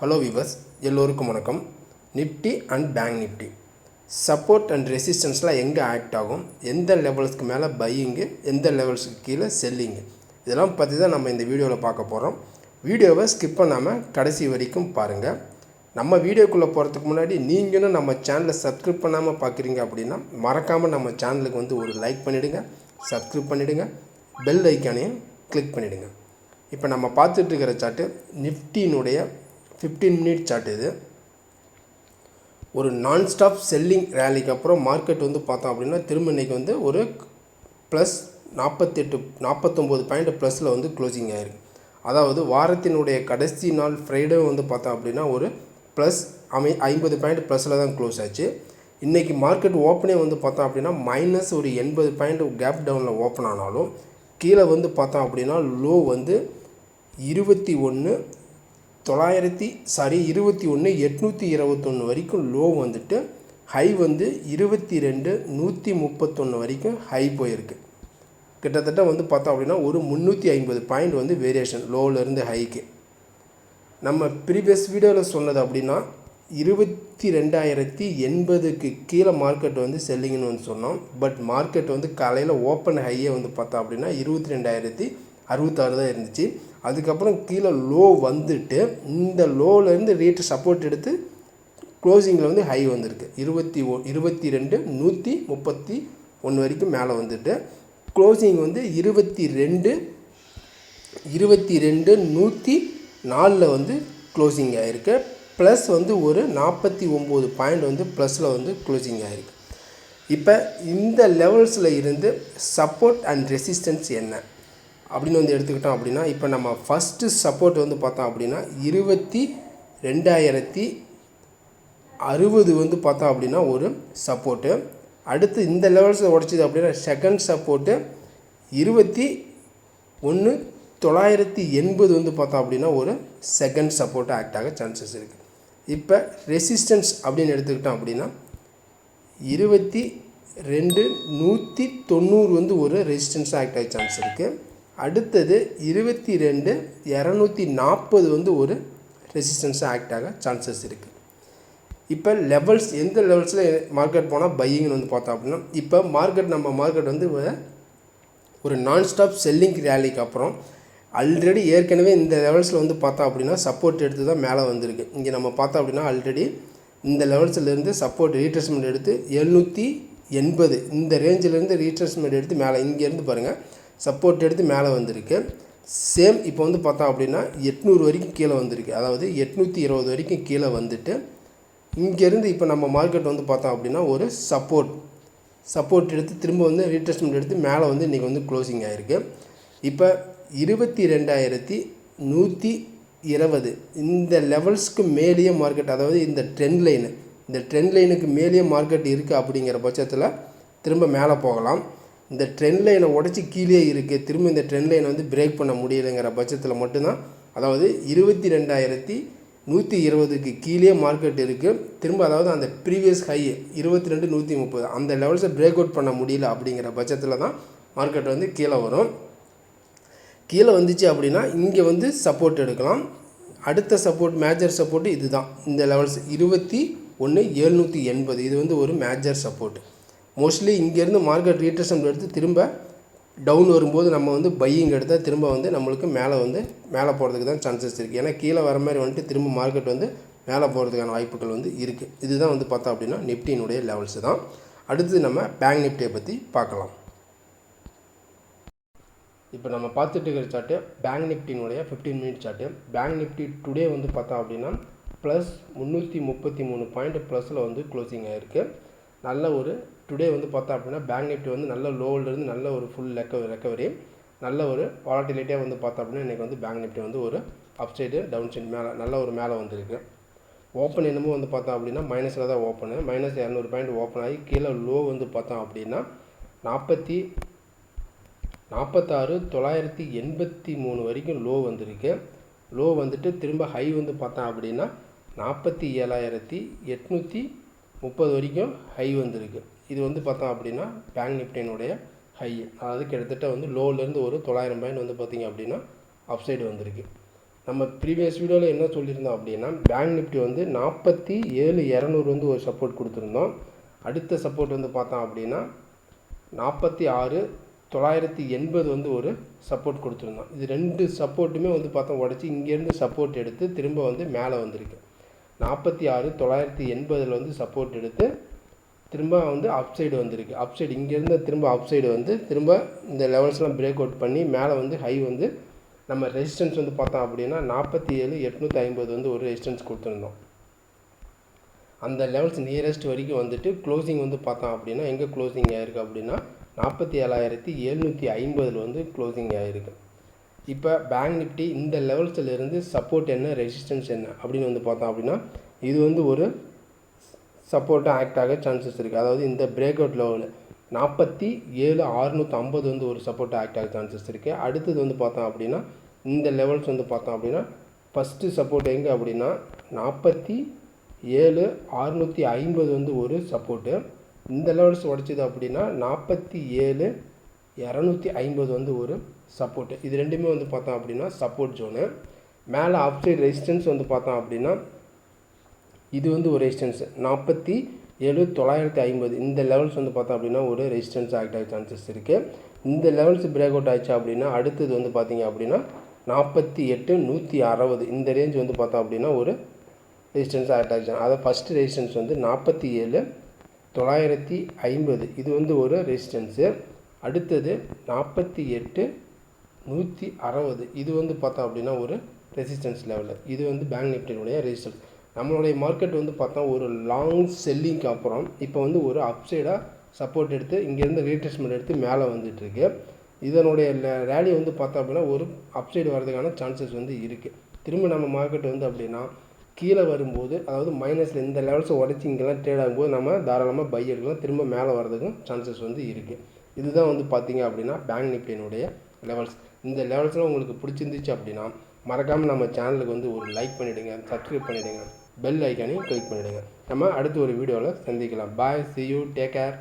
Hello viewers, எல்லோருக்கும் வணக்கம். Nifty and bank Nifty support and ரெசிஸ்டன்ஸ்லாம் எங்கே ஆக்ட் ஆகும், எந்த லெவல்ஸ்க்கு மேலே பையிங்கு, எந்த லெவல்ஸுக்கு கீழே செல்லிங்கு, இதெல்லாம் பற்றி தான் நம்ம இந்த வீடியோவில் பார்க்க போகிறோம். வீடியோவை ஸ்கிப் பண்ணாமல் கடைசி வரைக்கும் பாருங்கள். நம்ம வீடியோக்குள்ளே போகிறதுக்கு முன்னாடி நீங்களும் நம்ம சேனலை சப்ஸ்கிரைப் பண்ணாமல் பார்க்குறீங்க அப்படின்னா மறக்காமல் நம்ம சேனலுக்கு ஒரு லைக் பண்ணிவிடுங்க, சப்ஸ்கிரைப் பண்ணிவிடுங்க, பெல் ஐக்கானையும் கிளிக் பண்ணிவிடுங்க. இப்போ நம்ம பார்த்துட்டு இருக்கிற சார்ட்டு நிஃப்டியினுடைய 15 மினிட் சார்ட். இது ஒரு நான்-ஸ்டாப் செல்லிங் ரேலிக்கு அப்புறம் மார்க்கெட் பார்த்தோம் அப்படின்னா திரும்ப இன்றைக்கி ஒரு ப்ளஸ் 49 பாயிண்ட் ப்ளஸில் க்ளோசிங் ஆகிருக்கு. அதாவது வாரத்தினுடைய கடைசி நாள் ஃப்ரைடே பார்த்தோம் அப்படின்னா ஒரு ப்ளஸ் 50 பாயிண்ட் ப்ளஸில் தான் க்ளோஸ் ஆச்சு. இன்றைக்கி மார்க்கெட் ஓப்பனே பார்த்தோம் அப்படின்னா மைனஸ் ஒரு 80 பாயிண்ட் கேப் டவுனில் ஓப்பன் ஆனாலும் கீழே பார்த்தோம் அப்படின்னா லோ 21,821 வரைக்கும் லோ ஹை 22,131 வரைக்கும் ஹை போயிருக்கு. கிட்டத்தட்ட பார்த்தோம் அப்படின்னா ஒரு 350 பாயிண்ட் வேரியேஷன் லோவிலேருந்து ஹைக்கு. நம்ம ப்ரீவியஸ் வீடியோவில் சொன்னது அப்படின்னா 22,080க்கு கீழே மார்க்கெட் செல்லிங்னு சொன்னோம். பட் மார்க்கெட் காலையில் ஓப்பன் ஹையே பார்த்தோம் அப்படின்னா 22,066 தான் இருந்துச்சு. அதுக்கப்புறம் கீழே லோ இந்த லோவிலேருந்து ரேட்டு சப்போர்ட் எடுத்து க்ளோசிங்கில் ஹை வந்திருக்கு. 22,131 வரைக்கும் மேலே க்ளோசிங் 22,104 க்ளோசிங் ஆகிருக்கு. ப்ளஸ் ஒரு 49 பாயிண்ட் ப்ளஸில் க்ளோசிங் ஆகிருக்கு. இப்போ இந்த லெவல்ஸில் இருந்து சப்போர்ட் அண்ட் ரெசிஸ்டன்ஸ் என்ன அப்படின்னு எடுத்துக்கிட்டோம் அப்படின்னா, இப்போ நம்ம ஃபஸ்ட்டு சப்போர்ட் பார்த்தோம் அப்படின்னா 22,060 பார்த்தோம் அப்படின்னா ஒரு சப்போர்ட்டு. அடுத்து இந்த லெவல்ஸில் உடைச்சிது அப்படின்னா செகண்ட் சப்போர்ட்டு 21,980 பார்த்தோம் அப்படின்னா ஒரு செகண்ட் சப்போர்ட்டு ஆக்ட் ஆக சான்சஸ் இருக்குது. இப்போ ரெசிஸ்டன்ஸ் அப்படின்னு எடுத்துக்கிட்டோம் அப்படின்னா 22,190 ஒரு ரெசிஸ்டன்ஸ் ஆக்ட் ஆக சான்ஸ் இருக்குது. அடுத்தது 22,240 ஒரு ரெசிஸ்டன்ஸ் ஆக்ட் ஆக சான்சஸ் இருக்குது. இப்போ லெவல்ஸ் எந்த லெவல்ஸில் மார்க்கெட் போனால் பையிங்னு பார்த்தோம் அப்படின்னா, இப்போ நம்ம மார்க்கெட் ஒரு நான்-ஸ்டாப் செல்லிங் ரேலிக்கு அப்புறம் ஆல்ரெடி ஏற்கனவே இந்த லெவல்ஸில் பார்த்தோம் அப்படின்னா சப்போர்ட் எடுத்து தான் மேலே வந்திருக்கு. இங்கே நம்ம பார்த்தோம் அப்படின்னா ஆல்ரெடி இந்த லெவல்ஸ்லேருந்து சப்போர்ட் ரீட்ரேஸ்மெண்ட் எடுத்து 780 இந்த ரேஞ்சிலேருந்து ரீட்ரேஸ்மெண்ட் எடுத்து மேலே இங்கேருந்து பாருங்கள் சப்போர்ட் எடுத்து மேலே வந்திருக்கு. சேம் இப்போ பார்த்தோம் அப்படின்னா 800 வரைக்கும் கீழே வந்திருக்கு. அதாவது 820 வரைக்கும் கீழே இங்கேருந்து இப்போ நம்ம மார்க்கெட் பார்த்தோம் அப்படின்னா ஒரு சப்போர்ட் எடுத்து திரும்ப ரீட்ரேஸ்மெண்ட் எடுத்து மேலே இன்றைக்கி க்ளோசிங் ஆகிருக்கு. இப்போ 22,120 இந்த லெவல்ஸ்க்கு மேலேயே மார்க்கெட், அதாவது இந்த ட்ரெண்ட் லைனுக்கு மேலேயே மார்க்கெட் இருக்குது. அப்படிங்கிற பட்சத்தில் திரும்ப மேலே போகலாம். இந்த ட்ரெண்ட் லைனை உடச்சி கீழே இருக்குது, திரும்ப இந்த ட்ரெண்ட் லைனை பிரேக் பண்ண முடியலைங்கிற பட்சத்தில் மட்டும்தான், அதாவது 22,120க்கு கீழே மார்க்கெட் இருக்குது. திரும்ப அதாவது அந்த ப்ரீவியஸ் ஹை 22,130 அந்த லெவல்ஸை பிரேக் அவுட் பண்ண முடியல அப்படிங்கிற பட்சத்தில் தான் மார்க்கெட் கீழே வரும். கீழே வந்துச்சு அப்படின்னா இங்கே சப்போர்ட் எடுக்கலாம். அடுத்த சப்போர்ட் மேஜர் சப்போர்ட்டு இது தான். இந்த லெவல்ஸ் 21,780 இது ஒரு மேஜர் சப்போர்ட். மோஸ்ட்லி இங்கேருந்து மார்க்கெட் ரீட்ரேஸ்மெண்ட் எடுத்து திரும்ப டவுன் வரும்போது நம்ம பையிங் எடுத்தால் திரும்ப நம்மளுக்கு மேலே போகிறதுக்கு தான் சான்சஸ் இருக்குது. ஏன்னா கீழே வர மாதிரி திரும்ப மார்க்கெட் மேலே போகிறதுக்கான வாய்ப்புகள் இருக்குது. இதுதான் பார்த்தோம் அப்படின்னா நிஃப்டியினுடைய லெவல்ஸ் தான். அடுத்து நம்ம பேங்க் நிஃப்டியை பற்றி பார்க்கலாம். இப்போ நம்ம பார்த்துட்டு இருக்கிற சார்ட்டு பேங்க் நிஃப்டியினுடைய 15 minute chart. Bank Nifty today பார்த்தோம் அப்படின்னா ப்ளஸ் 333 பாயிண்ட் ப்ளஸில் க்ளோசிங் ஆகிருக்கு. நல்ல ஒரு டுடே பார்த்தோம் அப்படின்னா பேங்க் நிஃப்டி நல்ல லோவிலேருந்து நல்ல ஒரு ஃபுல் ரெக்கவரி, நல்ல ஒரு வாலட்டிலிட்டியாக பார்த்தோம் அப்படின்னா இன்றைக்கி பேங்க் நிஃப்டி ஒரு அப்சைடு டவுன் சைடு நல்ல ஒரு மேலே வந்திருக்கு. ஓப்பன் என்னமோ பார்த்தோம் அப்படின்னா மைனஸில் தான் ஓப்பனு, மைனஸ் 200 பாயிண்ட் ஓப்பன் ஆகி கீழே லோ பார்த்தோம் அப்படின்னா 46,983 வரைக்கும் லோ வந்திருக்கு. லோ திரும்ப ஹை பார்த்தோம் அப்படின்னா 47,830 வரைக்கும் ஹை வந்திருக்கு. இது பார்த்தோம் அப்படின்னா பேங்க் நிஃப்டியினுடைய ஹை, அதாவது கிட்டத்தட்ட லோவிலேருந்து ஒரு 900 பாயிண்ட் பார்த்திங்க அப்படின்னா அப்சைடு வந்திருக்கு. நம்ம ப்ரீவியஸ் வீடியோவில் என்ன சொல்லியிருந்தோம் அப்படின்னா பேங்க் நிஃப்டி வந்து 47,200 வந்து ஒரு சப்போர்ட் கொடுத்துருந்தோம். அடுத்த சப்போர்ட் வந்து பார்த்தோம் அப்படின்னா 46,980 வந்து ஒரு சப்போர்ட் கொடுத்துருந்தோம். இது ரெண்டு சப்போர்ட்டுமே வந்து பார்த்தோம் உடச்சி இங்கேருந்து சப்போர்ட் எடுத்து திரும்ப வந்து மேலே வந்திருக்கு. 46,980 வந்து சப்போர்ட் எடுத்து திரும்ப வந்து அப்சைடு வந்திருக்கு. அப்சைடு இங்கேருந்து திரும்ப அப்சைடு வந்து திரும்ப இந்த லெவல்ஸ்லாம் பிரேக் அவுட் பண்ணி மேலே வந்து ஹை வந்து நம்ம ரெசிஸ்டன்ஸ் வந்து பார்த்தோம் அப்படின்னா 47,850 வந்து ஒரு ரெசிஸ்டன்ஸ் கொடுத்துருந்தோம். அந்த லெவல்ஸ் நியரஸ்ட் வரைக்கும் வந்துட்டு க்ளோசிங் வந்து பார்த்தோம் அப்படின்னா எங்கே க்ளோசிங் ஆகிருக்கு அப்படின்னா 47,750 வந்து க்ளோசிங் ஆகிருக்கு. இப்போ பேங்க் நிஃப்டி இந்த லெவல்ஸில் இருந்து சப்போர்ட் என்ன ரெசிஸ்டன்ஸ் என்ன அப்படின்னு வந்து பார்த்தோம் அப்படின்னா இது வந்து ஒரு சப்போர்ட்டாக ஆக்ட் ஆக சான்சஸ் இருக்குது. அதாவது இந்த பிரேக் அவுட் லெவலில் 47,650 வந்து ஒரு சப்போர்ட்டாக ஆக்ட் ஆக சான்சஸ் இருக்குது. அடுத்தது வந்து பார்த்தோம் அப்படின்னா இந்த லெவல்ஸ் வந்து பார்த்தோம் அப்படின்னா ஃபஸ்ட்டு சப்போர்ட் எங்கே அப்படின்னா 47,650 வந்து ஒரு சப்போர்ட்டு. இந்த லெவல்ஸ் உடைச்சிது அப்படின்னா 47,250 வந்து ஒரு சப்போர்ட்டு. இது ரெண்டுமே வந்து பார்த்தோம் அப்படின்னா சப்போர்ட் ஜோனு. மேலே அப்சைட் ரெசிஸ்டன்ஸ் வந்து பார்த்தோம் அப்படின்னா இது வந்து ஒரு ரெசிஸ்டன்ஸ் 47,950. இந்த லெவல்ஸ் வந்து பார்த்தோம் அப்படின்னா ஒரு ரெசிஸ்டன்ஸ் ஆக்ட் ஆக சான்சஸ் இருக்குது. இந்த லெவல்ஸ் பிரேக் அவுட் ஆச்சு அப்படின்னா அடுத்தது வந்து பார்த்திங்க அப்படின்னா 48,160 இந்த ரேஞ்ச் வந்து பார்த்தோம் அப்படின்னா ஒரு ரெசிஸ்டன்ஸ் ஆக்ட் ஆகிச்சு. அதை ஃபஸ்ட்டு ரெசிஸ்டன்ஸ் வந்து 47,950 இது வந்து ஒரு ரெசிஸ்டன்ஸு. அடுத்தது 48,160 இது வந்து பார்த்தோம் அப்படின்னா ஒரு ரெசிஸ்டன்ஸ் லெவலு. இது வந்து பேங்க் நிஃப்டியினுடைய ரெசிஸ்டன்ஸ். நம்மளுடைய மார்க்கெட் வந்து பார்த்தா ஒரு லாங் செல்லிங்க்கு அப்புறம் இப்போ வந்து ஒரு அப்சைடாக சப்போர்ட் எடுத்து இங்கேருந்து ரீட்ரேஸ்மெண்ட் எடுத்து மேலே வந்துட்டுருக்கு. இதனுடைய ரேலி வந்து பார்த்தோம் அப்படின்னா ஒரு அப்சைடு வர்றதுக்கான சான்சஸ் வந்து இருக்குது. திரும்ப நம்ம மார்க்கெட் வந்து அப்படின்னா கீழே வரும்போது அதாவது மைனஸில் இந்த லெவல்ஸை உடச்சி இங்கெல்லாம் ட்ரேட் ஆகும்போது நம்ம தாராளமாக பை எடுக்கலாம். திரும்ப மேலே வர்றதுக்கும் சான்சஸ் வந்து இருக்குது. இதுதான் வந்து பார்த்திங்க அப்படின்னா பேங்க் நிஃப்டியினுடைய லெவல்ஸ். இந்த லெவல்ஸ்லாம் உங்களுக்கு பிடிச்சிருந்துச்சு அப்படின்னா மறக்காமல் நம்ம சேனலுக்கு வந்து ஒரு லைக் பண்ணிவிடுங்க, சப்ஸ்கிரைப் பண்ணிவிடுங்க, பெல் ஐக்கானையும் கிளிக் பண்ணிவிடுங்க. நம்ம அடுத்த ஒரு வீடியோவில் சந்திக்கலாம். பாய், see you, take care.